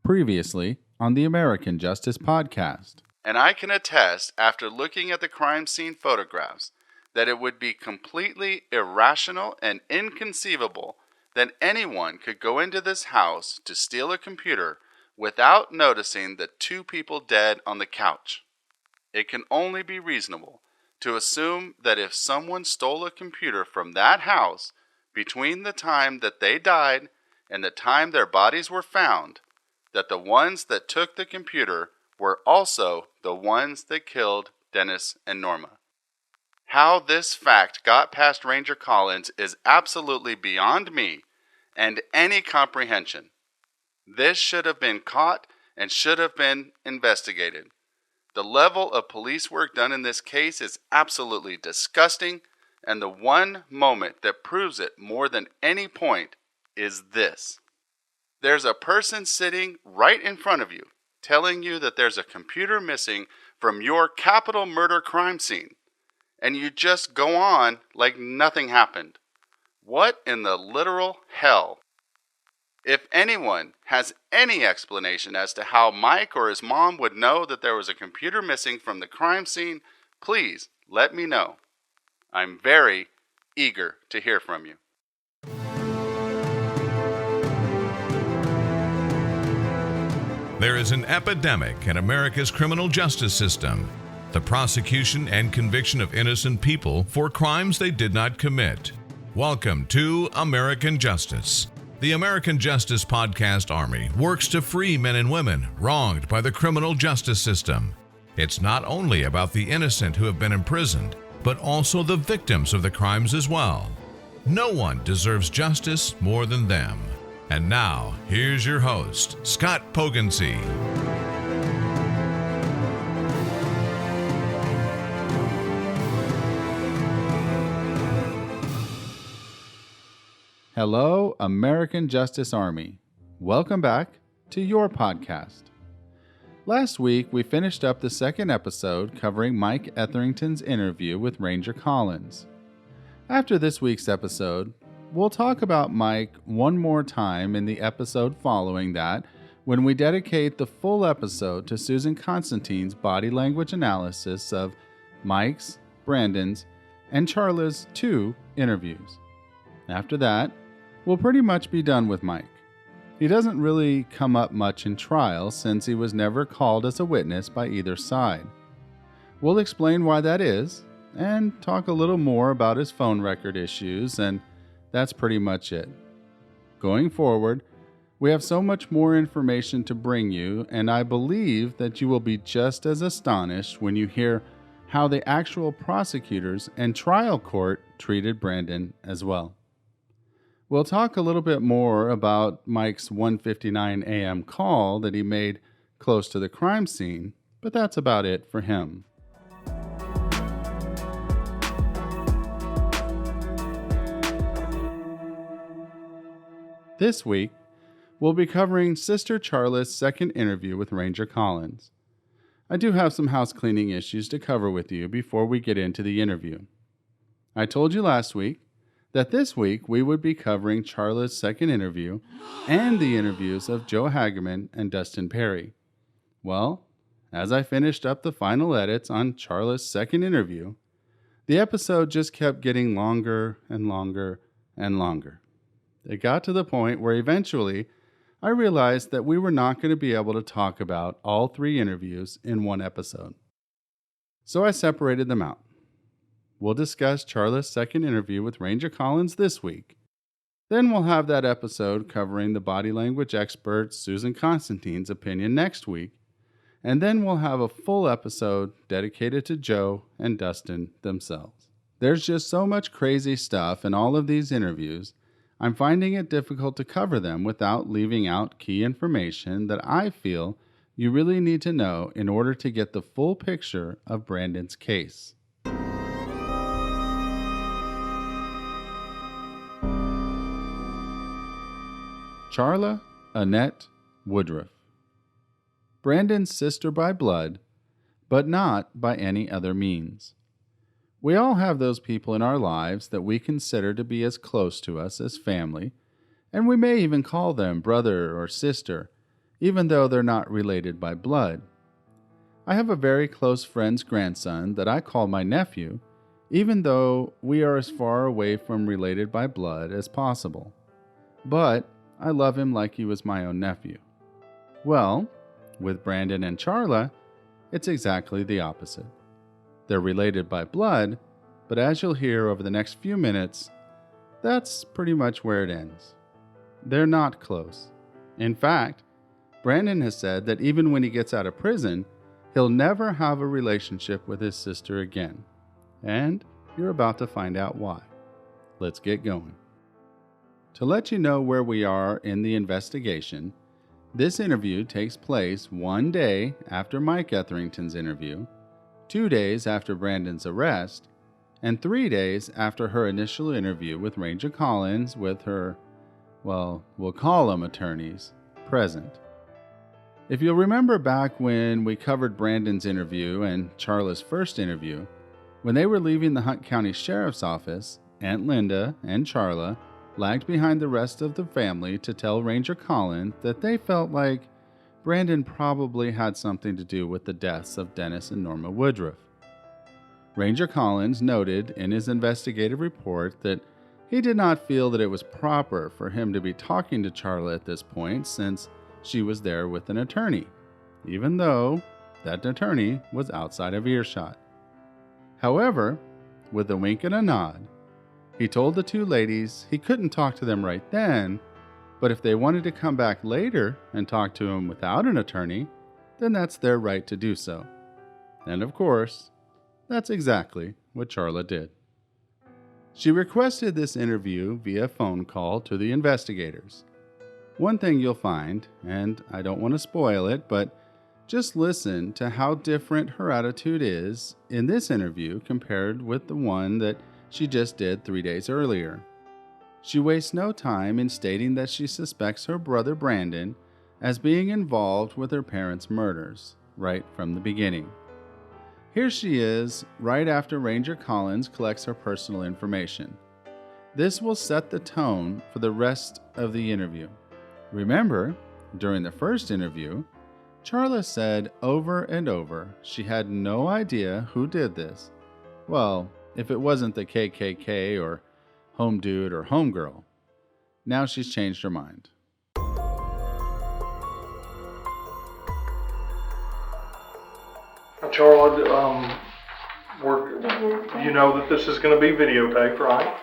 Previously on the American Justice Podcast. And I can attest, after looking at the crime scene photographs, that it would be completely irrational and inconceivable that anyone could go into this house to steal a computer without noticing the two people dead on the couch. It can only be reasonable to assume that if someone stole a computer from that house between the time that they died and the time their bodies were found, that the ones that took the computer were also the ones that killed Dennis and Norma. How this fact got past Ranger Collins is absolutely beyond me and any comprehension. This should have been caught and should have been investigated. The level of police work done in this case is absolutely disgusting, and the one moment that proves it more than any point is this. There's a person sitting right in front of you telling you that there's a computer missing from your capital murder crime scene, and you just go on like nothing happened. What in the literal hell? If anyone has any explanation as to how Mike or his mom would know that there was a computer missing from the crime scene, please let me know. I'm very eager to hear from you. There is an epidemic in America's criminal justice system: the prosecution and conviction of innocent people for crimes they did not commit. Welcome to American Justice. The American Justice Podcast Army works to free men and women wronged by the criminal justice system. It's not only about the innocent who have been imprisoned, but also the victims of the crimes as well. No one deserves justice more than them. And now, here's your host, Scott Pogensy. Hello, American Justice Army. Welcome back to your podcast. Last week, we finished up the second episode covering Mike Etherington's interview with Ranger Collins. After this week's episode, we'll talk about Mike one more time in the episode following that, when we dedicate the full episode to Susan Constantine's body language analysis of Mike's, Brandon's, and Charla's 2 interviews. After that, we'll pretty much be done with Mike. He doesn't really come up much in trial since he was never called as a witness by either side. We'll explain why that is, and talk a little more about his phone record issues, and that's pretty much it. Going forward, we have so much more information to bring you, and I believe that you will be just as astonished when you hear how the actual prosecutors and trial court treated Brandon as well. We'll talk a little bit more about Mike's 1:59 a.m. call that he made close to the crime scene, but that's about it for him. This week, we'll be covering Sister Charla's second interview with Ranger Collins. I do have some house cleaning issues to cover with you before we get into the interview. I told you last week that this week we would be covering Charla's second interview and the interviews of Joe Hagerman and Dustin Perry. Well, as I finished up the final edits on Charla's second interview, the episode just kept getting longer and longer and longer. It got to the point where eventually I realized that we were not going to be able to talk about all 3 interviews in one episode. So I separated them out. We'll discuss Charla's second interview with Ranger Collins this week. Then we'll have that episode covering the body language expert Susan Constantine's opinion next week. And then we'll have a full episode dedicated to Joe and Dustin themselves. There's just so much crazy stuff in all of these interviews, I'm finding it difficult to cover them without leaving out key information that I feel you really need to know in order to get the full picture of Brandon's case. Charla Annette Woodruff. Brandon's sister by blood, but not by any other means. We all have those people in our lives that we consider to be as close to us as family, and we may even call them brother or sister, even though they're not related by blood. I have a very close friend's grandson that I call my nephew, even though we are as far away from related by blood as possible. But I love him like he was my own nephew. Well, with Brandon and Charla, it's exactly the opposite. They're related by blood, but as you'll hear over the next few minutes, that's pretty much where it ends. They're not close. In fact, Brandon has said that even when he gets out of prison, he'll never have a relationship with his sister again. And you're about to find out why. Let's get going. To let you know where we are in the investigation, this interview takes place 1 day after Mike Etherington's interview, 2 days after Brandon's arrest, and 3 days after her initial interview with Ranger Collins with her, well, we'll call them attorneys, present. If you'll remember back when we covered Brandon's interview and Charla's first interview, when they were leaving the Hunt County Sheriff's Office, Aunt Linda and Charla lagged behind the rest of the family to tell Ranger Collins that they felt like Brandon probably had something to do with the deaths of Dennis and Norma Woodruff. Ranger Collins noted in his investigative report that he did not feel that it was proper for him to be talking to Charla at this point since she was there with an attorney, even though that attorney was outside of earshot. However, with a wink and a nod, he told the two ladies he couldn't talk to them right then, but if they wanted to come back later and talk to him without an attorney, then that's their right to do so. And of course, that's exactly what Charla did. She requested this interview via phone call to the investigators. One thing you'll find, and I don't want to spoil it, but just listen to how different her attitude is in this interview compared with the one that she just did 3 days earlier. She wastes no time in stating that she suspects her brother Brandon as being involved with her parents' murders, right from the beginning. Here she is, right after Ranger Collins collects her personal information. This will set the tone for the rest of the interview. Remember, during the first interview, Charla said over and over she had no idea who did this. Well, if it wasn't the KKK or home dude or homegirl. Now she's changed her mind. Charla, you know that this is going to be videotaped, right?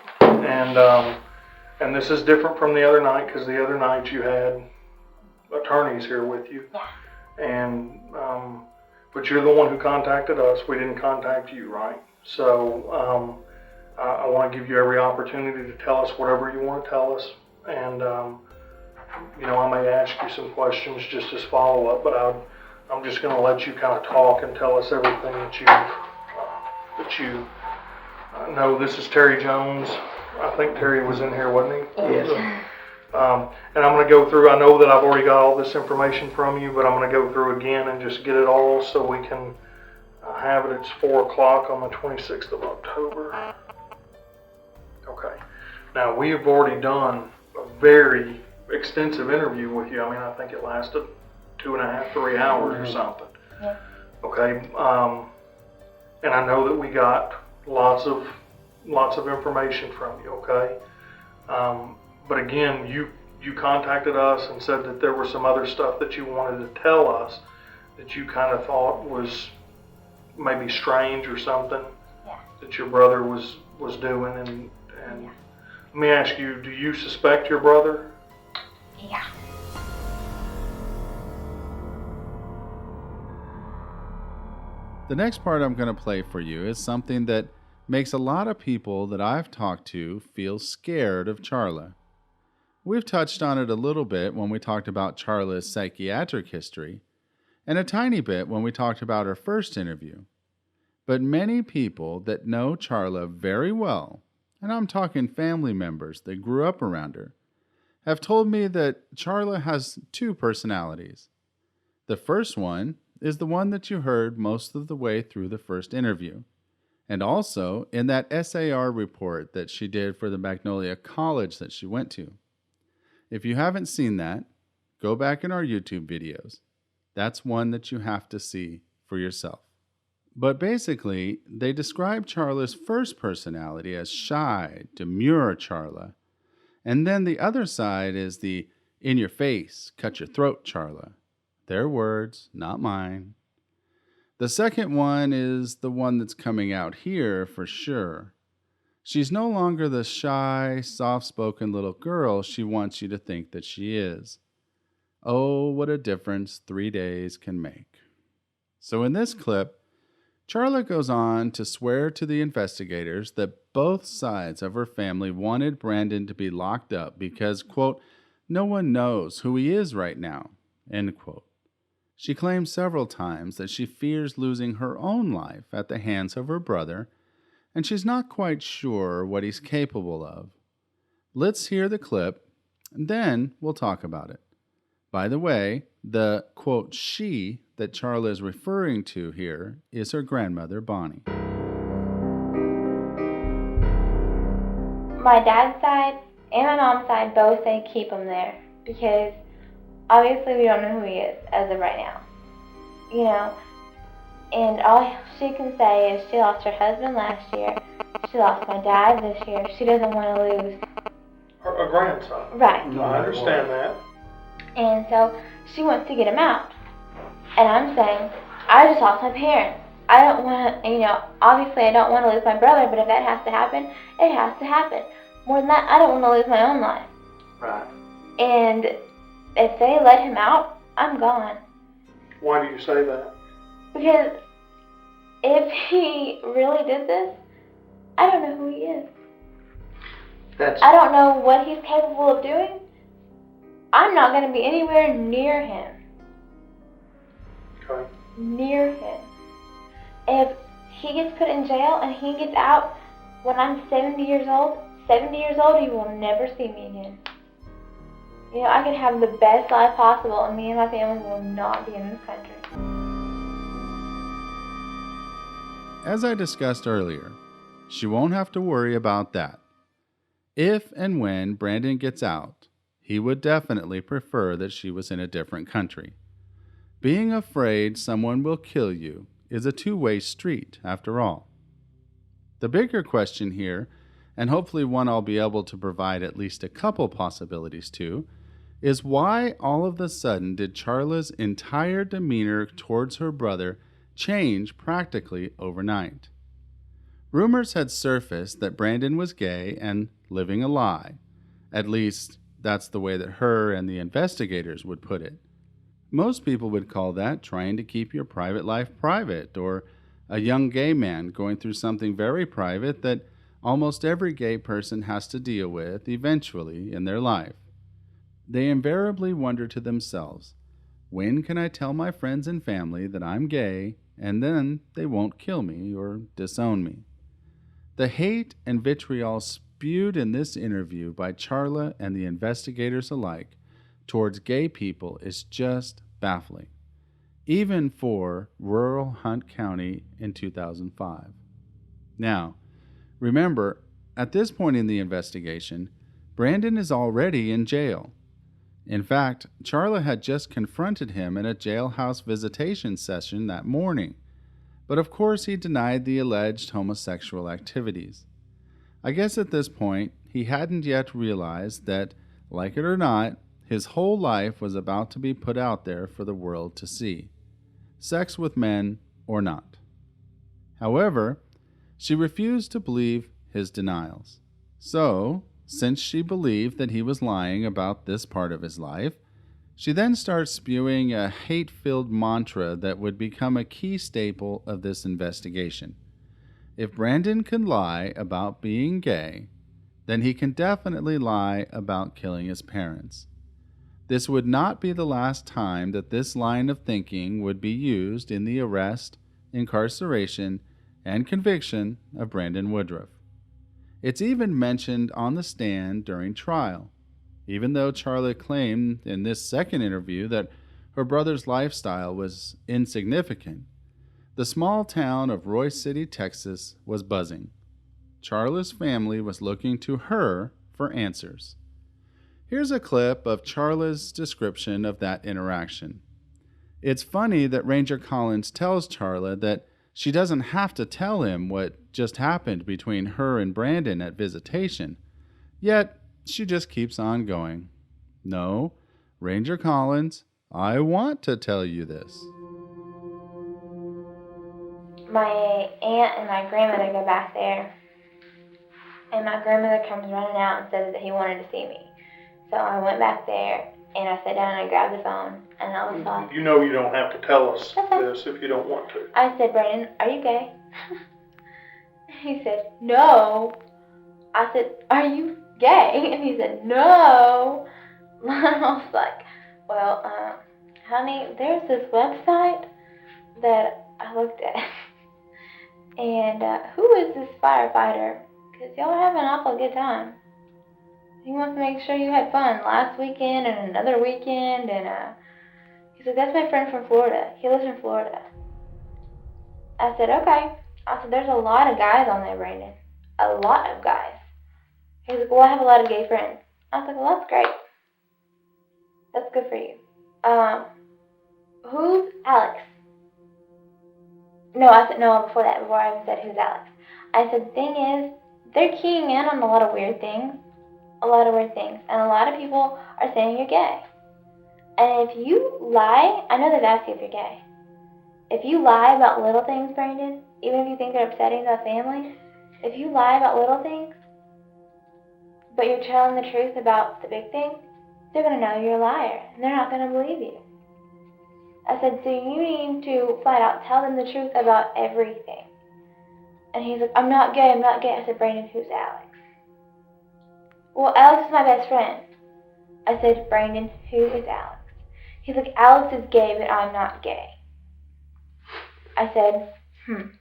And this is different from the other night because the other night you had attorneys here with you. And but you're the one who contacted us. We didn't contact you, right? So I want to give you every opportunity to tell us whatever you want to tell us. And you know, I may ask you some questions just as follow-up, but I'm just going to let you kind of talk and tell us everything that you know. This is Terry Jones. I think Terry was in here, wasn't he? Yes. And I'm going to go through, I know that I've already got all this information from you, but I'm going to go through again and just get it all so we can have it. It's 4 o'clock on the 26th of October. Okay. Now, we have already done a very extensive interview with you. I mean, I think it lasted 2.5, 3 hours or something. Yeah. Okay. And I know that we got lots of information from you. Okay. But again, you contacted us and said that there was some other stuff that you wanted to tell us that you kind of thought was maybe strange or something. Yeah. That your brother was doing. And let me ask you, do you suspect your brother? Yeah. The next part I'm going to play for you is something that makes a lot of people that I've talked to feel scared of Charla. We've touched on it a little bit when we talked about Charla's psychiatric history, and a tiny bit when we talked about her first interview. But many people that know Charla very well, and I'm talking family members that grew up around her, have told me that Charla has 2 personalities. The first one is the one that you heard most of the way through the first interview, and also in that SAR report that she did for the Magnolia College that she went to. If you haven't seen that, go back in our YouTube videos. That's one that you have to see for yourself. But basically, they describe Charla's first personality as shy, demure Charla. And then the other side is the in your face, cut your throat Charla. Their words, not mine. The second one is the one that's coming out here for sure. She's no longer the shy, soft-spoken little girl she wants you to think that she is. Oh, what a difference 3 days can make. So in this clip, Charla goes on to swear to the investigators that both sides of her family wanted Brandon to be locked up because, quote, no one knows who he is right now, end quote. She claims several times that she fears losing her own life at the hands of her brother, and she's not quite sure what he's capable of. Let's hear the clip, and then we'll talk about it. By the way, the, quote, she that Charla is referring to here is her grandmother, Bonnie. My dad's side and my mom's side both say keep him there because obviously we don't know who he is as of right now. You know, and all she can say is she lost her husband last year, she lost my dad this year, she doesn't want to lose A grandson. right. No, I understand that. And so she wants to get him out. And I'm saying, I just lost my parents. I don't want to, obviously I don't want to lose my brother, but if that has to happen, it has to happen. More than that, I don't want to lose my own life. Right. And if they let him out, I'm gone. Why do you say that? Because if he really did this, I don't know who he is. I don't know what he's capable of doing. I'm not going to be anywhere near him. Okay. Near him. If he gets put in jail and he gets out when I'm 70 years old, he will never see me again. I can have the best life possible and me and my family will not be in this country. As I discussed earlier, she won't have to worry about that. If and when Brandon gets out, he would definitely prefer that she was in a different country. Being afraid someone will kill you is a two-way street, after all. The bigger question here, and hopefully one I'll be able to provide at least a couple possibilities to, is why all of a sudden did Charla's entire demeanor towards her brother change practically overnight? Rumors had surfaced that Brandon was gay and living a lie. At least, that's the way that her and the investigators would put it. Most people would call that trying to keep your private life private, or a young gay man going through something very private that almost every gay person has to deal with eventually in their life. They invariably wonder to themselves, when can I tell my friends and family that I'm gay and then they won't kill me or disown me? The hate and vitriol spewed in this interview by Charla and the investigators alike towards gay people is just baffling, even for rural Hunt County in 2005. Now, remember, at this point in the investigation, Brandon is already in jail. In fact, Charla had just confronted him in a jailhouse visitation session that morning, but of course he denied the alleged homosexual activities. I guess at this point, he hadn't yet realized that, like it or not, his whole life was about to be put out there for the world to see, sex with men or not. However, she refused to believe his denials. So, since she believed that he was lying about this part of his life, she then starts spewing a hate-filled mantra that would become a key staple of this investigation. If Brandon can lie about being gay, then he can definitely lie about killing his parents. This would not be the last time that this line of thinking would be used in the arrest, incarceration, and conviction of Brandon Woodruff. It's even mentioned on the stand during trial, even though Charla claimed in this second interview that her brother's lifestyle was insignificant. The small town of Royce City, Texas was buzzing. Charla's family was looking to her for answers. Here's a clip of Charla's description of that interaction. It's funny that Ranger Collins tells Charla that she doesn't have to tell him what just happened between her and Brandon at visitation, yet she just keeps on going. No, Ranger Collins, I want to tell you this. My aunt and my grandmother go back there, and my grandmother comes running out and says that he wanted to see me. So I went back there, and I sat down and I grabbed the phone, and I was like, You know you don't have to tell us this if you don't want to. I said, Brandon, are you gay? He said, no. I said, are you gay? And he said, no. I was like, well, honey, there's this website that I looked at. And who is this firefighter? Because y'all are having an awful good time. He wants to make sure you had fun last weekend and another weekend. And he said, that's my friend from Florida. He lives in Florida. I said, okay. I said, there's a lot of guys on there, Brandon. A lot of guys. He was like, well, I have a lot of gay friends. I was like, well, that's great. That's good for you. Who's Alex? No, I said, no, before I even said who's Alex. I said, the thing is, they're keying in on a lot of weird things. And a lot of people are saying you're gay. And if you lie, I know they've asked you if you're gay. If you lie about little things, Brandon, even if you think they're upsetting to the family, if you lie about little things, but you're telling the truth about the big thing, they're going to know you're a liar, and they're not going to believe you. I said, so you need to flat out tell them the truth about everything. And he's like, I'm not gay. I said, Brandon, who's Alex? Well, Alex is my best friend. I said, Brandon, who is Alex? He's like, Alex is gay, but I'm not gay. I said, And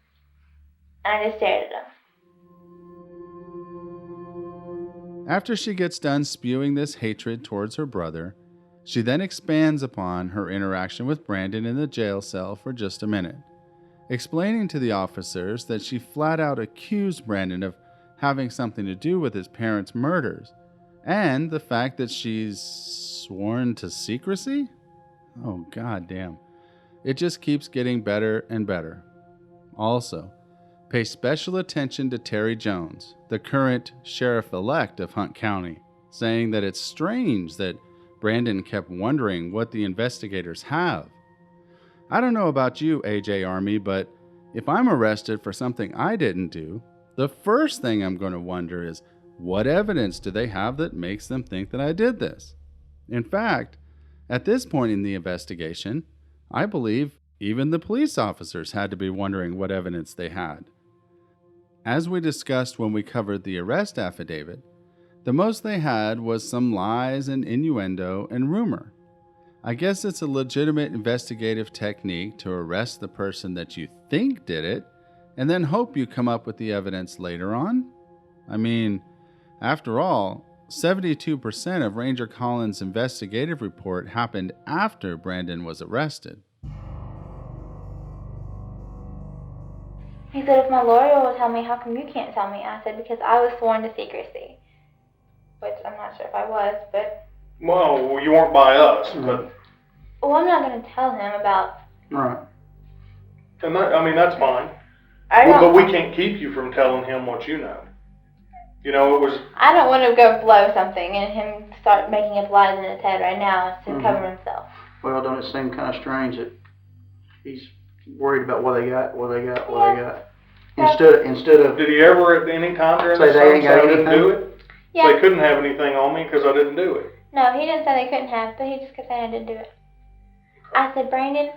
I just stared at him. After she gets done spewing this hatred towards her brother, she then expands upon her interaction with Brandon in the jail cell for just a minute, explaining to the officers that she flat out accused Brandon of having something to do with his parents' murders, and the fact that she's sworn to secrecy? Oh, goddamn. It just keeps getting better and better. Also, pay special attention to Terry Jones, the current sheriff-elect of Hunt County, saying that it's strange that Brandon kept wondering what the investigators have. I don't know about you, AJ Army, but if I'm arrested for something I didn't do, the first thing I'm going to wonder is, what evidence do they have that makes them think that I did this? In fact, at this point in the investigation, I believe even the police officers had to be wondering what evidence they had. As we discussed when we covered the arrest affidavit, the most they had was some lies and innuendo and rumor. I guess it's a legitimate investigative technique to arrest the person that you think did it, and then hope you come up with the evidence later on? I mean, after all, 72% of Ranger Collins' investigative report happened after Brandon was arrested. He said, if my lawyer will tell me, how come you can't tell me? I said, because I was sworn to secrecy. Which I'm not sure if I was, but... Well, you weren't by us, but... Well, I'm not going to tell him about... Right. And that's fine. But we can't keep you from telling him what you know. You know, it was... I don't want to go blow something and him start making up lies in his head right now to cover himself. Well, don't it seem kind of strange that he's worried about what they got. Instead of... Did he ever at any time during say this they ain't time got say I didn't anything? do it? Yeah. They couldn't have anything on me because I didn't do it. No, he didn't say they couldn't have, but he just kept saying I didn't do it. I said, Brandon,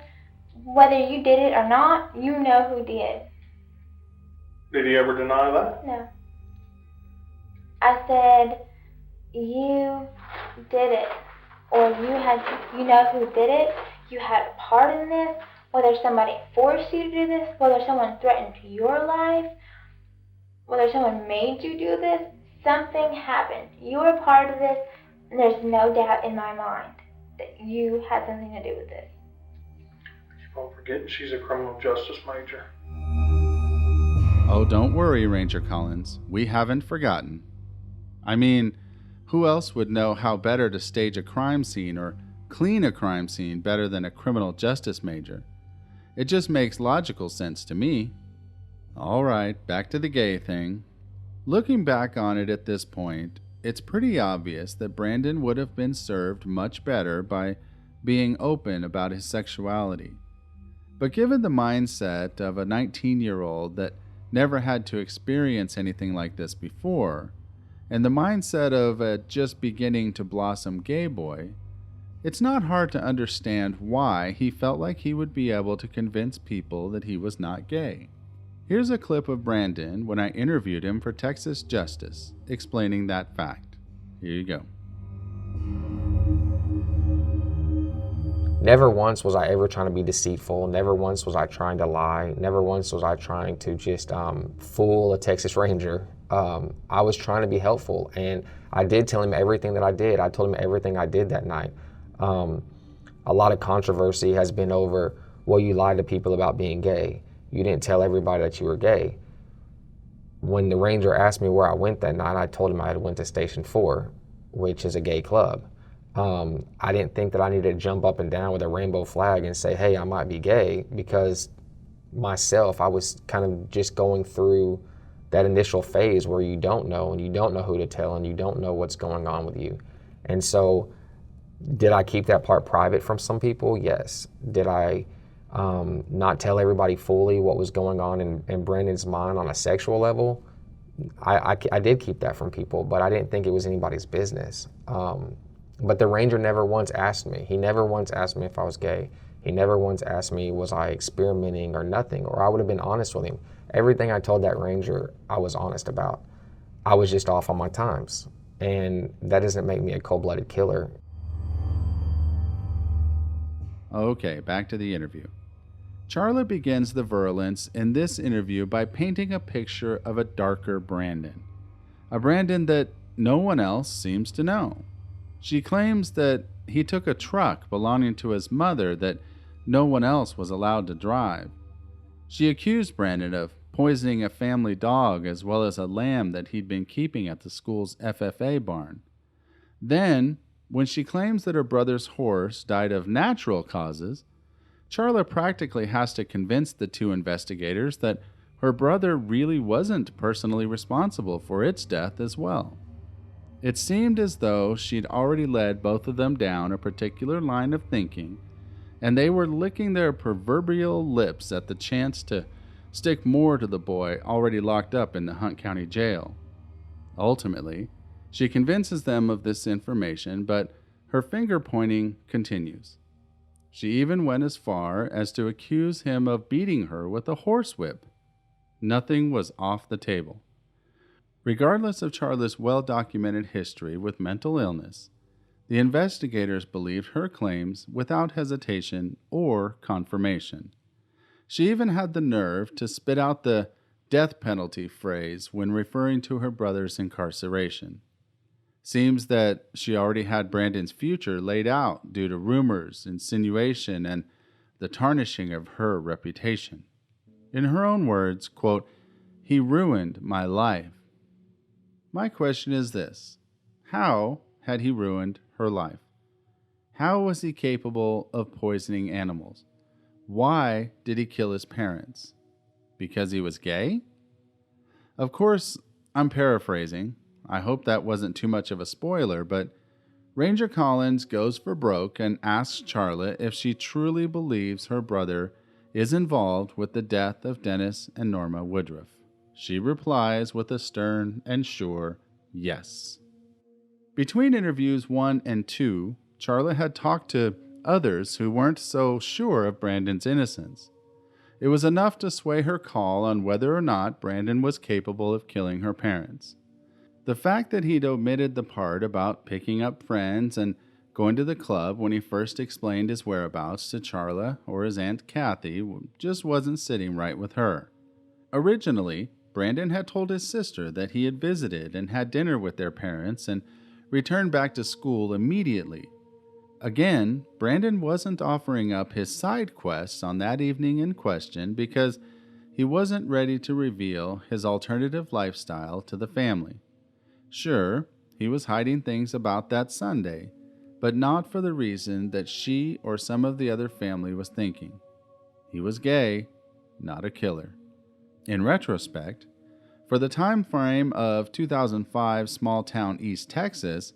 whether you did it or not, you know who did. Did he ever deny that? No. I said, you did it, or you know who did it, you had a part in this, whether somebody forced you to do this, whether someone threatened your life, whether someone made you do this, something happened. You were part of this, and there's no doubt in my mind that you had something to do with this. Don't forget, she's a criminal justice major. Oh, don't worry, Ranger Collins. We haven't forgotten. I mean, Who else would know how better to stage a crime scene or clean a crime scene better than a criminal justice major? It just makes logical sense to me. All right, back to the gay thing. Looking back on it at this point, it's pretty obvious that Brandon would have been served much better by being open about his sexuality. But given the mindset of a 19-year-old that never had to experience anything like this before, and the mindset of a just beginning to blossom gay boy, it's not hard to understand why he felt like he would be able to convince people that he was not gay. Here's a clip of Brandon when I interviewed him for Texas Justice, explaining that fact. Here you go. Never once was I ever trying to be deceitful. Never once was I trying to lie. Never once was I trying to just fool a Texas Ranger. I was trying to be helpful, and I did tell him everything that I did. I told him everything I did that night. A lot of controversy has been over, well, you lied to people about being gay. You didn't tell everybody that you were gay. When the ranger asked me where I went that night, I told him I had went to Station 4, which is a gay club. I didn't think that I needed to jump up and down with a rainbow flag and say, hey, I might be gay, because myself, I was kind of just going through that initial phase where you don't know, and you don't know who to tell, and you don't know what's going on with you. And so, did I keep that part private from some people? Yes. Did I not tell everybody fully what was going on in Brandon's mind on a sexual level? I did keep that from people, but I didn't think it was anybody's business. But the ranger never once asked me. He never once asked me if I was gay. He never once asked me, was I experimenting or nothing, or I would have been honest with him. Everything I told that ranger, I was honest about. I was just off on my times, and that doesn't make me a cold-blooded killer. Okay, back to the interview. Charla begins the virulence in this interview by painting a picture of a darker Brandon. A Brandon that no one else seems to know. She claims that he took a truck belonging to his mother that no one else was allowed to drive. She accused Brandon of poisoning a family dog as well as a lamb that he'd been keeping at the school's FFA barn. Then, when she claims that her brother's horse died of natural causes, Charla practically has to convince the two investigators that her brother really wasn't personally responsible for its death as well. It seemed as though she'd already led both of them down a particular line of thinking, and they were licking their proverbial lips at the chance to stick more to the boy already locked up in the Hunt County Jail. Ultimately, she convinces them of this information, but her finger-pointing continues. She even went as far as to accuse him of beating her with a horsewhip. Nothing was off the table. Regardless of Charla's well-documented history with mental illness, the investigators believed her claims without hesitation or confirmation. She even had the nerve to spit out the death penalty phrase when referring to her brother's incarceration. Seems that she already had Brandon's future laid out due to rumors, insinuation, and the tarnishing of her reputation. In her own words, quote, "He ruined my life." My question is this: how had he ruined her life? How was he capable of poisoning animals? Why did he kill his parents? Because he was gay? Of course, I'm paraphrasing. I hope that wasn't too much of a spoiler, but Ranger Collins goes for broke and asks Charla if she truly believes her brother is involved with the death of Dennis and Norma Woodruff. She replies with a stern and sure yes. Between interviews 1 and 2, Charla had talked to others who weren't so sure of Brandon's innocence. It was enough to sway her call on whether or not Brandon was capable of killing her parents. The fact that he'd omitted the part about picking up friends and going to the club when he first explained his whereabouts to Charla or his Aunt Kathy just wasn't sitting right with her. Originally, Brandon had told his sister that he had visited and had dinner with their parents and returned back to school immediately. Again, Brandon wasn't offering up his side quests on that evening in question because he wasn't ready to reveal his alternative lifestyle to the family. Sure, he was hiding things about that Sunday, but not for the reason that she or some of the other family was thinking. He was gay, not a killer. In retrospect, for the time frame of 2005 small-town East Texas,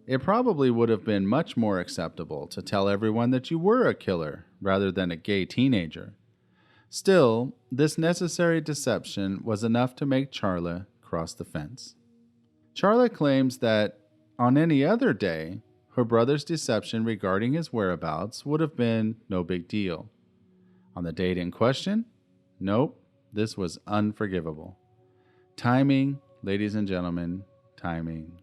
it probably would have been much more acceptable to tell everyone that you were a killer rather than a gay teenager. Still, this necessary deception was enough to make Charla cross the fence. Charla claims that on any other day, her brother's deception regarding his whereabouts would have been no big deal. On the date in question, nope, this was unforgivable. Timing, ladies and gentlemen, timing.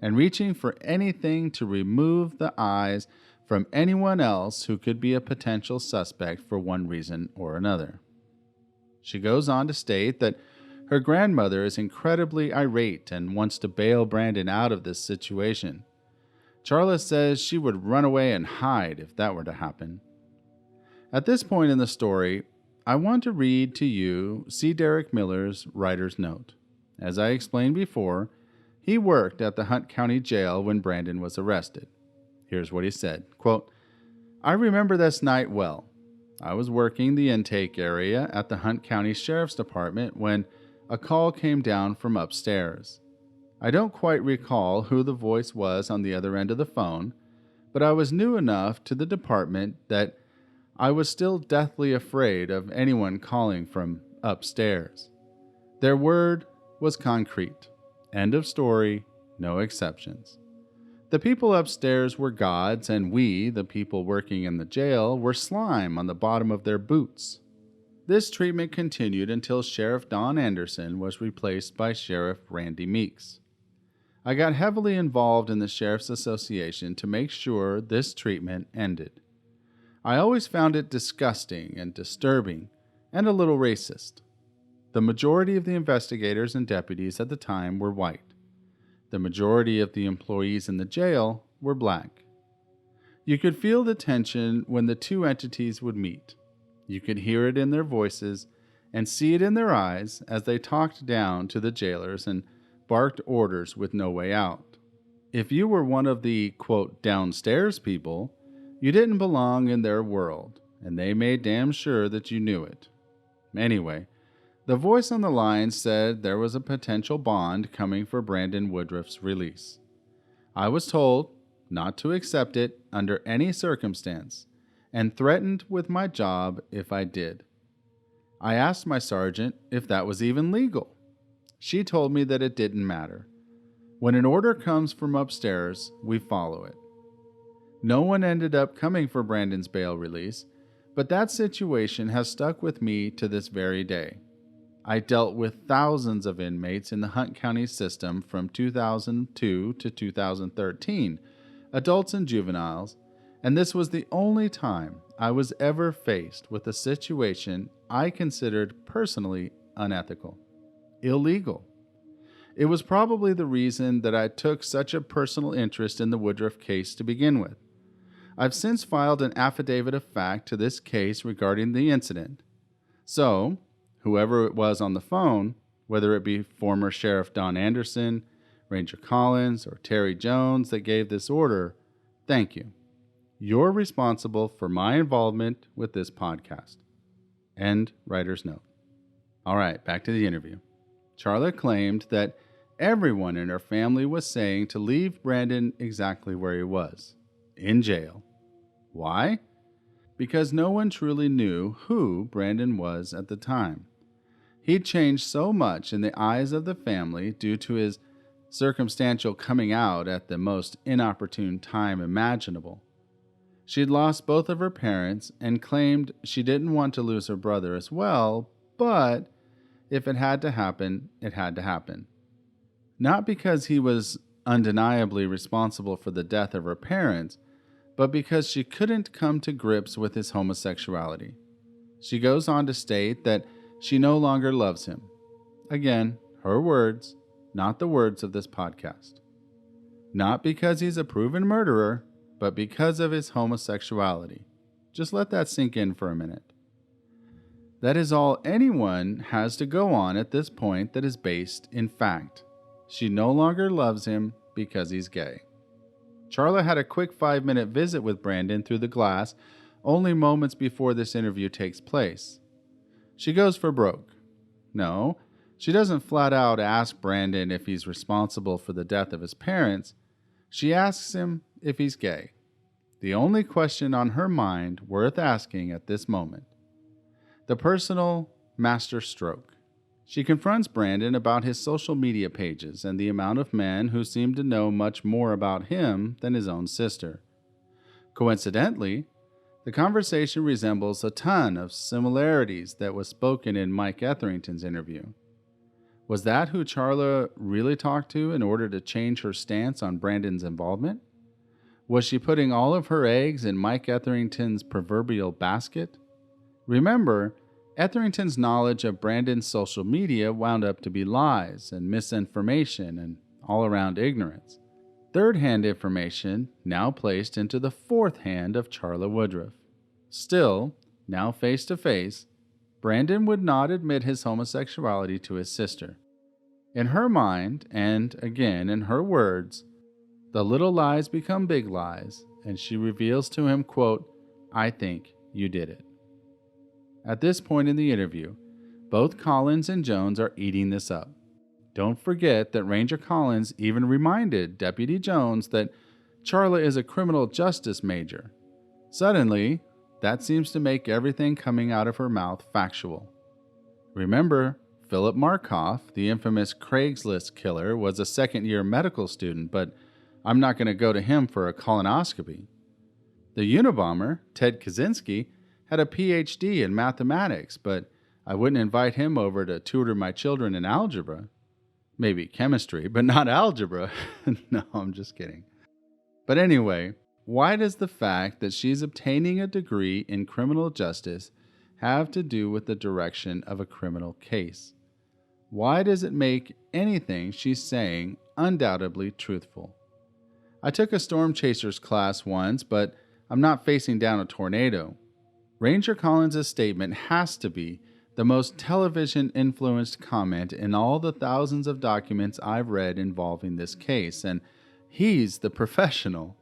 And reaching for anything to remove the eyes from anyone else who could be a potential suspect for one reason or another. She goes on to state that her grandmother is incredibly irate and wants to bail Brandon out of this situation. Charla says she would run away and hide if that were to happen. At this point in the story, I want to read to you C. Derek Miller's writer's note. As I explained before, he worked at the Hunt County Jail when Brandon was arrested. Here's what he said, quote, "I remember this night well. I was working the intake area at the Hunt County Sheriff's Department when a call came down from upstairs. I don't quite recall who the voice was on the other end of the phone, but I was new enough to the department that I was still deathly afraid of anyone calling from upstairs. Their word was concrete. End of story, no exceptions. The people upstairs were gods, and we, the people working in the jail, were slime on the bottom of their boots. This treatment continued until Sheriff Don Anderson was replaced by Sheriff Randy Meeks. I got heavily involved in the Sheriff's Association to make sure this treatment ended. I always found it disgusting and disturbing and a little racist. The majority of the investigators and deputies at the time were white. The majority of the employees in the jail were black. You could feel the tension when the two entities would meet. You could hear it in their voices and see it in their eyes as they talked down to the jailers and barked orders with no way out. If you were one of the, quote, downstairs people, you didn't belong in their world, and they made damn sure that you knew it. Anyway, the voice on the line said there was a potential bond coming for Brandon Woodruff's release. I was told not to accept it under any circumstance, and threatened with my job if I did. I asked my sergeant if that was even legal. She told me that it didn't matter. When an order comes from upstairs, we follow it. No one ended up coming for Brandon's bail release, but that situation has stuck with me to this very day. I dealt with thousands of inmates in the Hunt County system from 2002 to 2013, adults and juveniles, and this was the only time I was ever faced with a situation I considered personally unethical, illegal. It was probably the reason that I took such a personal interest in the Woodruff case to begin with. I've since filed an affidavit of fact to this case regarding the incident. So, whoever it was on the phone, whether it be former Sheriff Don Anderson, Ranger Collins, or Terry Jones that gave this order, thank you. You're responsible for my involvement with this podcast. End writer's note. All right, back to the interview. Charla claimed that everyone in her family was saying to leave Brandon exactly where he was, in jail. Why? Because no one truly knew who Brandon was at the time. He'd changed so much in the eyes of the family due to his circumstantial coming out at the most inopportune time imaginable. She'd lost both of her parents and claimed she didn't want to lose her brother as well, but if it had to happen, it had to happen. Not because he was undeniably responsible for the death of her parents, but because she couldn't come to grips with his homosexuality. She goes on to state that she no longer loves him. Again, her words, not the words of this podcast. Not because he's a proven murderer, but because of his homosexuality. Just let that sink in for a minute. That is all anyone has to go on at this point that is based in fact. she no longer loves him because he's gay. Charla had a quick 5-minute visit with Brandon through the glass only moments before this interview takes place. She goes for broke. No, she doesn't flat out ask Brandon if he's responsible for the death of his parents. She asks him if he's gay. The only question on her mind worth asking at this moment. The Personal Masterstroke. She confronts Brandon about his social media pages and the amount of men who seem to know much more about him than his own sister. Coincidentally, the conversation resembles a ton of similarities that was spoken in Mike Etherington's interview. Was that who Charla really talked to in order to change her stance on Brandon's involvement? Was she putting all of her eggs in Mike Etherington's proverbial basket? Remember, Etherington's knowledge of Brandon's social media wound up to be lies and misinformation and all-around ignorance. Third-hand information now placed into the fourth hand of Charla Woodruff. Still, now face-to-face, Brandon would not admit his homosexuality to his sister. In her mind, and again in her words, the little lies become big lies, and she reveals to him, quote, "I think you did it." At this point in the interview, both Collins and Jones are eating this up. Don't forget that Ranger Collins even reminded Deputy Jones that Charla is a criminal justice major. Suddenly, that seems to make everything coming out of her mouth factual. Remember, Philip Markoff, the infamous Craigslist killer, was a second-year medical student, but I'm not going to go to him for a colonoscopy. The Unabomber, Ted Kaczynski, had a PhD in mathematics, but I wouldn't invite him over to tutor my children in algebra. Maybe chemistry, but not algebra. No, I'm just kidding. But anyway, why does the fact that she's obtaining a degree in criminal justice have to do with the direction of a criminal case? Why does it make anything she's saying undoubtedly truthful? I took a storm chasers class once, but I'm not facing down a tornado. Ranger Collins' statement has to be the most television-influenced comment in all the thousands of documents I've read involving this case, and he's the professional.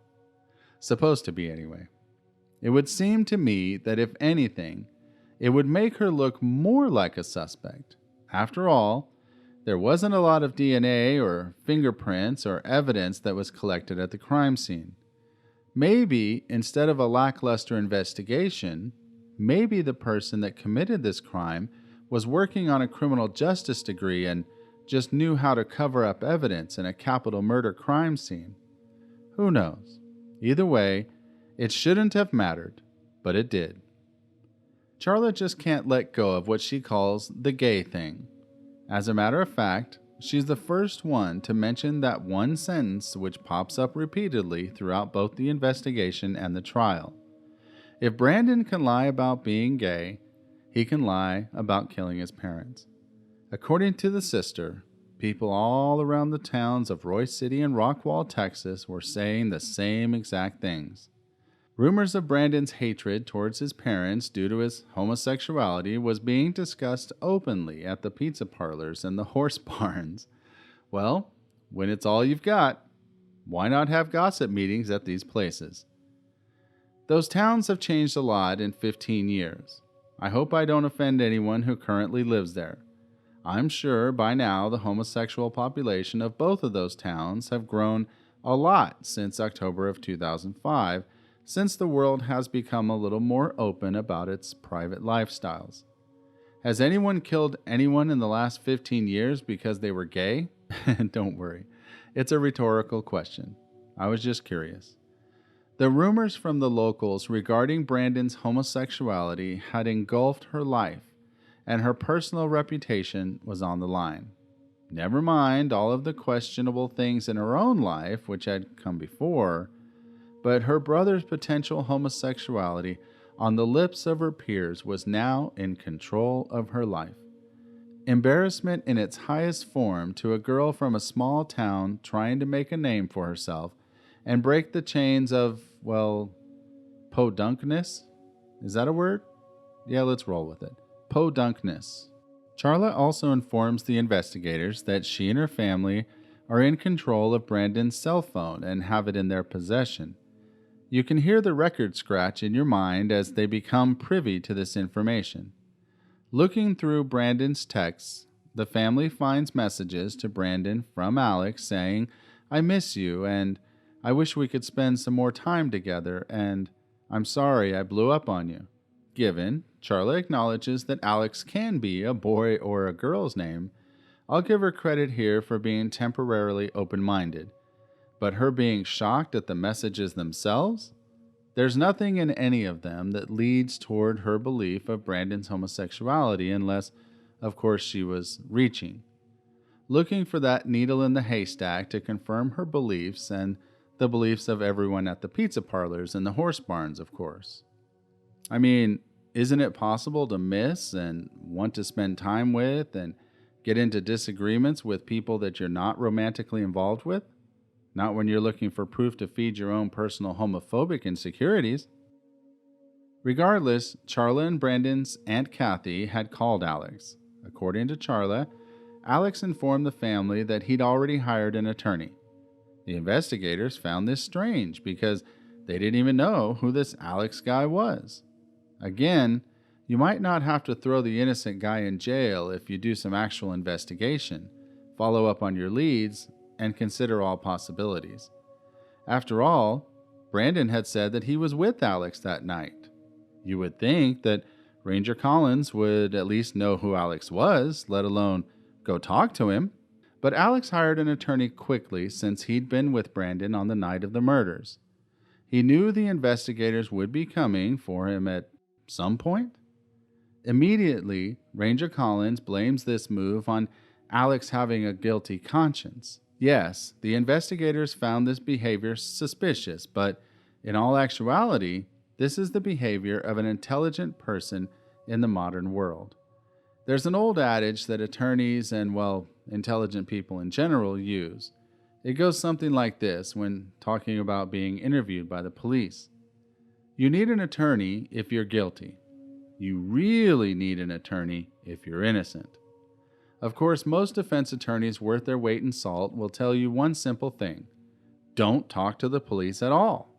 Supposed to be, anyway. It would seem to me that if anything, it would make her look more like a suspect. After all, there wasn't a lot of DNA or fingerprints or evidence that was collected at the crime scene. Maybe, instead of a lackluster investigation, maybe the person that committed this crime was working on a criminal justice degree and just knew how to cover up evidence in a capital murder crime scene. Who knows? Either way, it shouldn't have mattered, but it did. Charla just can't let go of what she calls the gay thing. As a matter of fact, she's the first one to mention that one sentence which pops up repeatedly throughout both the investigation and the trial. If Brandon can lie about being gay, he can lie about killing his parents. According to the sister, people all around the towns of Royce City and Rockwall, Texas were saying the same exact things. Rumors of Brandon's hatred towards his parents due to his homosexuality was being discussed openly at the pizza parlors and the horse barns. Well, when it's all you've got, why not have gossip meetings at these places? Those towns have changed a lot in 15 years. I hope I don't offend anyone who currently lives there. I'm sure by now the homosexual population of both of those towns have grown a lot since October of 2005, since the world has become a little more open about its private lifestyles. Has anyone killed anyone in the last 15 years because they were gay? Don't worry, it's a rhetorical question. I was just curious. The rumors from the locals regarding Brandon's homosexuality had engulfed her life, and her personal reputation was on the line. Never mind all of the questionable things in her own life which had come before, but her brother's potential homosexuality on the lips of her peers was now in control of her life. Embarrassment in its highest form to a girl from a small town trying to make a name for herself and break the chains of, well, podunkness? Is that a word? Yeah, let's roll with it. Podunkness. Charla also informs the investigators that she and her family are in control of Brandon's cell phone and have it in their possession. You can hear the record scratch in your mind as they become privy to this information. Looking through Brandon's texts, the family finds messages to Brandon from Alex saying, "I miss you," and "I wish we could spend some more time together," and "I'm sorry I blew up on you." Given Charla acknowledges that Alex can be a boy or a girl's name, I'll give her credit here for being temporarily open-minded. But her being shocked at the messages themselves? There's nothing in any of them that leads toward her belief of Brandon's homosexuality unless, of course, she was reaching. Looking for that needle in the haystack to confirm her beliefs and the beliefs of everyone at the pizza parlors and the horse barns, of course. I mean, isn't it possible to miss and want to spend time with and get into disagreements with people that you're not romantically involved with? Not when you're looking for proof to feed your own personal homophobic insecurities. Regardless, Charla and Brandon's Aunt Kathy had called Alex. According to Charla, Alex informed the family that he'd already hired an attorney. The investigators found this strange because they didn't even know who this Alex guy was. Again, you might not have to throw the innocent guy in jail if you do some actual investigation, follow up on your leads, and consider all possibilities. After all, Brandon had said that he was with Alex that night. You would think that Ranger Collins would at least know who Alex was, let alone go talk to him. But Alex hired an attorney quickly since he'd been with Brandon on the night of the murders. He knew the investigators would be coming for him at some point. Immediately, Ranger Collins blames this move on Alex having a guilty conscience. Yes, the investigators found this behavior suspicious, but in all actuality, this is the behavior of an intelligent person in the modern world. There's an old adage that attorneys and, intelligent people in general use. It goes something like this when talking about being interviewed by the police. You need an attorney if you're guilty. You really need an attorney if you're innocent. Of course, most defense attorneys worth their weight in salt will tell you one simple thing: don't talk to the police at all.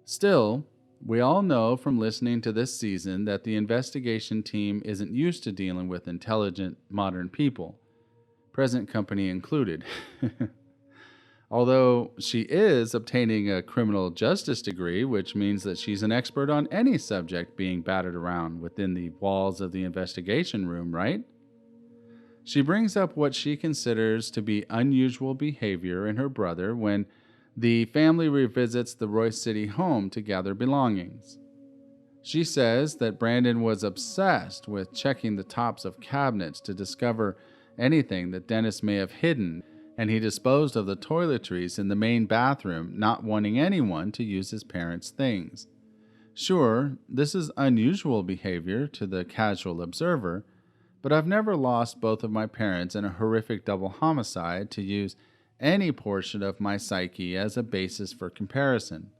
Still, we all know from listening to this season that the investigation team isn't used to dealing with intelligent, modern people, present company included. Although she is obtaining a criminal justice degree, which means that she's an expert on any subject being battered around within the walls of the investigation room, right? She brings up what she considers to be unusual behavior in her brother when the family revisits the Royce City home to gather belongings. She says that Brandon was obsessed with checking the tops of cabinets to discover anything that Dennis may have hidden, and he disposed of the toiletries in the main bathroom, not wanting anyone to use his parents' things. Sure, this is unusual behavior to the casual observer, but I've never lost both of my parents in a horrific double homicide to use any portion of my psyche as a basis for comparison.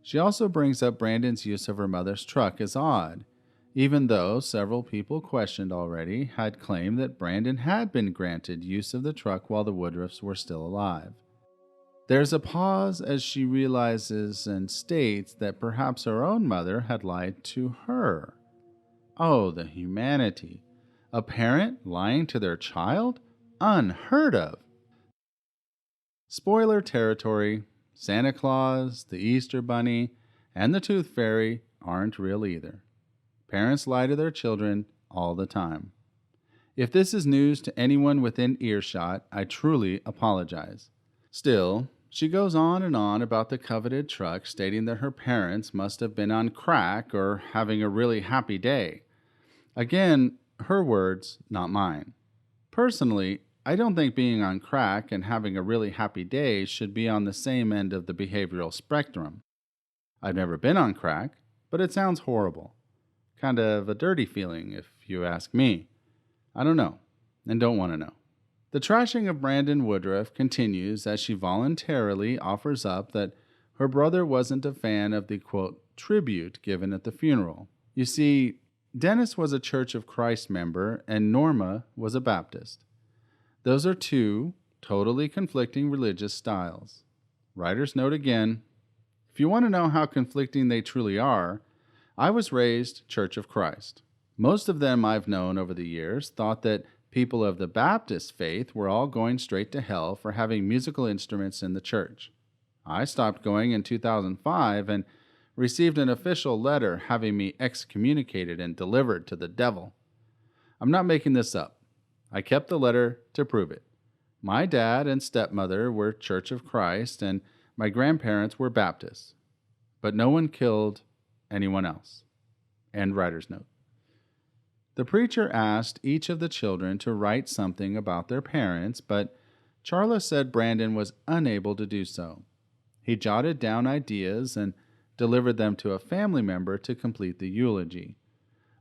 She also brings up Brandon's use of her mother's truck as odd, even though several people questioned already had claimed that Brandon had been granted use of the truck while the Woodruffs were still alive. There's a pause as she realizes and states that perhaps her own mother had lied to her. Oh, the humanity. A parent lying to their child? Unheard of. Spoiler territory: Santa Claus, the Easter Bunny, and the Tooth Fairy aren't real either. Parents lie to their children all the time. If this is news to anyone within earshot, I truly apologize. Still, she goes on and on about the coveted truck, stating that her parents must have been on crack or having a really happy day. Again, her words, not mine. Personally, I don't think being on crack and having a really happy day should be on the same end of the behavioral spectrum. I've never been on crack, but it sounds horrible. Kind of a dirty feeling, if you ask me. I don't know, and don't want to know. The trashing of Brandon Woodruff continues as she voluntarily offers up that her brother wasn't a fan of the, quote, tribute given at the funeral. You see, Dennis was a Church of Christ member and Norma was a Baptist. Those are two totally conflicting religious styles. Writer's note again, if you want to know how conflicting they truly are, I was raised Church of Christ. Most of them I've known over the years thought that people of the Baptist faith were all going straight to hell for having musical instruments in the church. I stopped going in 2005 and received an official letter having me excommunicated and delivered to the devil. I'm not making this up. I kept the letter to prove it. My dad and stepmother were Church of Christ, and my grandparents were Baptists. But no one killed anyone else. End writer's note. The preacher asked each of the children to write something about their parents, but Charla said Brandon was unable to do so. He jotted down ideas and delivered them to a family member to complete the eulogy.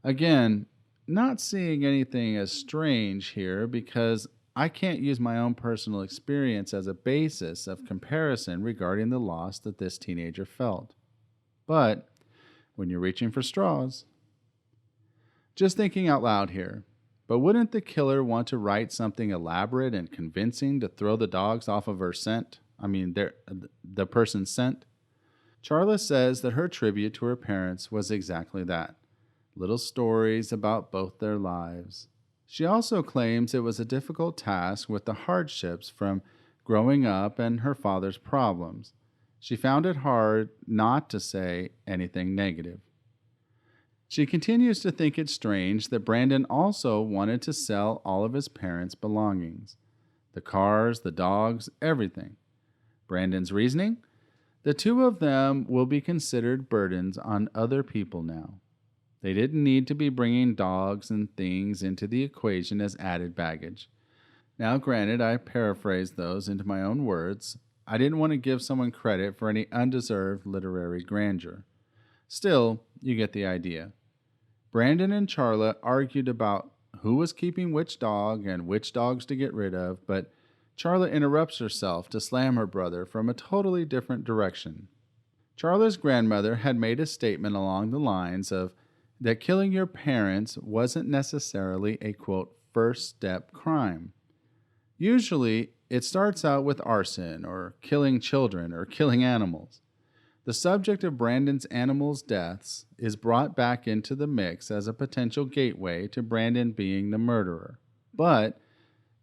Again, not seeing anything as strange here because I can't use my own personal experience as a basis of comparison regarding the loss that this teenager felt. But when you're reaching for straws, just thinking out loud here, but wouldn't the killer want to write something elaborate and convincing to throw the dogs off of her scent? The person's scent? Charla says that her tribute to her parents was exactly that. Little stories about both their lives. She also claims it was a difficult task with the hardships from growing up and her father's problems. She found it hard not to say anything negative. She continues to think it strange that Brandon also wanted to sell all of his parents' belongings. The cars, the dogs, everything. Brandon's reasoning? The two of them will be considered burdens on other people now. They didn't need to be bringing dogs and things into the equation as added baggage. Now, granted, I paraphrased those into my own words. I didn't want to give someone credit for any undeserved literary grandeur. Still, you get the idea. Brandon and Charla argued about who was keeping which dog and which dogs to get rid of, but Charla interrupts herself to slam her brother from a totally different direction. Charla's grandmother had made a statement along the lines of that killing your parents wasn't necessarily a, quote, first step crime. Usually, it starts out with arson or killing children or killing animals. The subject of Brandon's animals' deaths is brought back into the mix as a potential gateway to Brandon being the murderer. But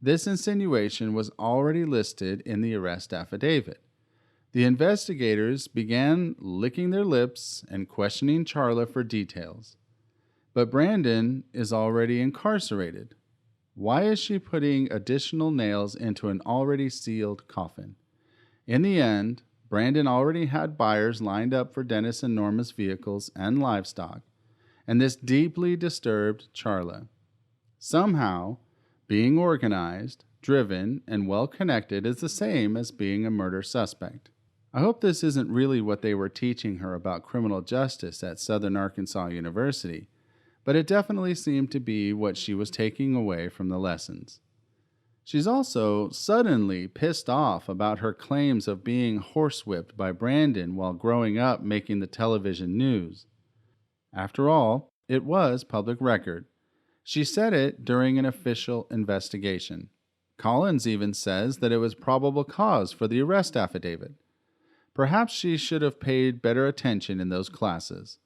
this insinuation was already listed in the arrest affidavit. The investigators began licking their lips and questioning Charla for details. But Brandon is already incarcerated. Why is she putting additional nails into an already sealed coffin? In the end, Brandon already had buyers lined up for Dennis and Norma's vehicles and livestock, and this deeply disturbed Charla. Somehow, being organized, driven, and well-connected is the same as being a murder suspect. I hope this isn't really what they were teaching her about criminal justice at Southern Arkansas University, but it definitely seemed to be what she was taking away from the lessons. She's also suddenly pissed off about her claims of being horsewhipped by Brandon while growing up making the television news. After all, it was public record. She said it during an official investigation. Collins even says that it was probable cause for the arrest affidavit. Perhaps she should have paid better attention in those classes.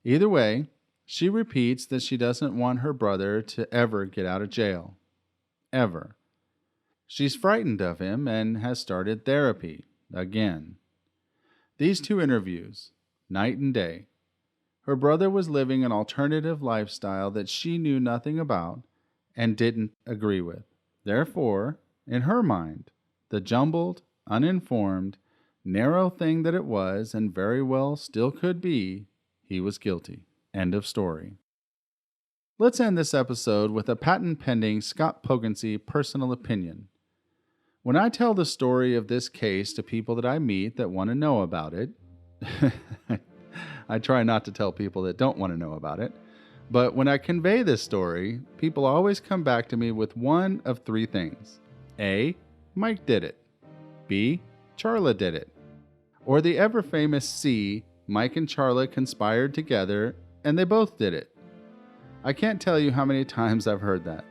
Either way, she repeats that she doesn't want her brother to ever get out of jail. Ever. She's frightened of him and has started therapy again. These two interviews, night and day. Her brother was living an alternative lifestyle that she knew nothing about and didn't agree with. Therefore, in her mind, the jumbled, uninformed, narrow thing that it was and very well still could be, he was guilty. End of story. Let's end this episode with a patent-pending Scott Pogency personal opinion. When I tell the story of this case to people that I meet that want to know about it, I try not to tell people that don't want to know about it, but when I convey this story, people always come back to me with one of three things. A, Mike did it. B, Charla did it. Or the ever-famous C, Mike and Charla conspired together and they both did it. I can't tell you how many times I've heard that.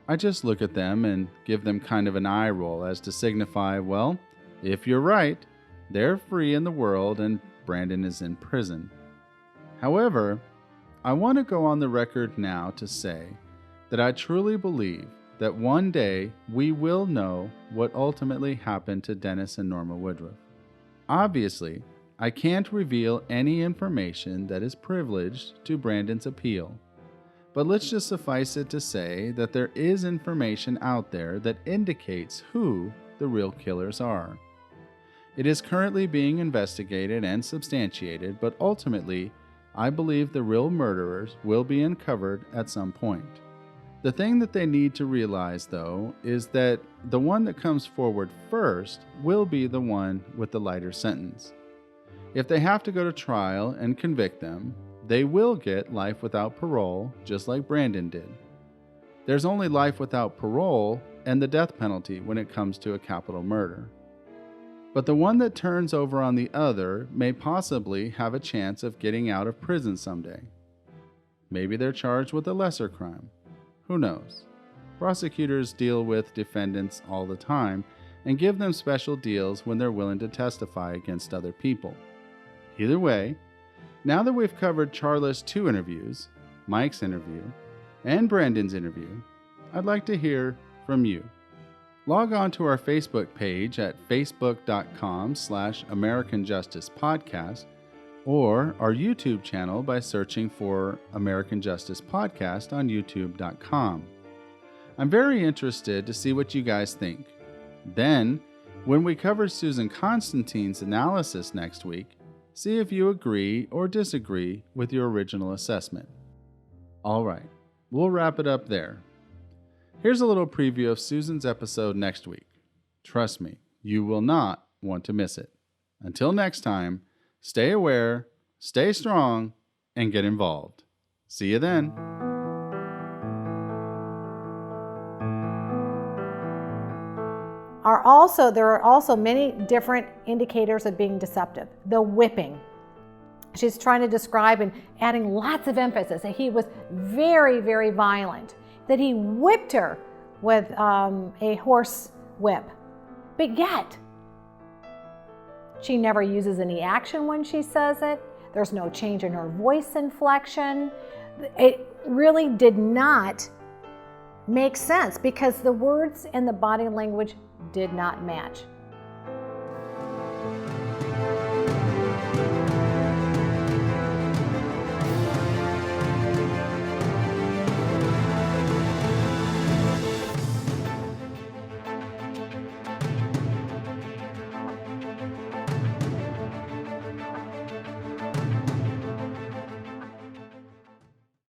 I just look at them and give them kind of an eye roll as to signify, well, if you're right, they're free in the world and Brandon is in prison. However, I want to go on the record now to say that I truly believe that one day we will know what ultimately happened to Dennis and Norma Woodruff. Obviously, I can't reveal any information that is privileged to Brandon's appeal, but let's just suffice it to say that there is information out there that indicates who the real killers are. It is currently being investigated and substantiated, but ultimately, I believe the real murderers will be uncovered at some point. The thing that they need to realize, though, is that the one that comes forward first will be the one with the lighter sentence. If they have to go to trial and convict them, they will get life without parole, just like Brandon did. There's only life without parole and the death penalty when it comes to a capital murder. But the one that turns over on the other may possibly have a chance of getting out of prison someday. Maybe they're charged with a lesser crime. Who knows? Prosecutors deal with defendants all the time and give them special deals when they're willing to testify against other people. Either way, now that we've covered Charla's 2 interviews, Mike's interview, and Brandon's interview, I'd like to hear from you. Log on to our Facebook page at facebook.com/American Justice Podcast or our YouTube channel by searching for American Justice Podcast on youtube.com. I'm very interested to see what you guys think. Then, when we cover Susan Constantine's analysis next week, see if you agree or disagree with your original assessment. All right, we'll wrap it up there. Here's a little preview of Susan's episode next week. Trust me, you will not want to miss it. Until next time, stay aware, stay strong, and get involved. See you then. There are also many different indicators of being deceptive. The whipping. She's trying to describe and adding lots of emphasis that he was very, very violent, that he whipped her with a horse whip. But yet, she never uses any action when she says it. There's no change in her voice inflection. It really did not make sense because the words and the body language did not match.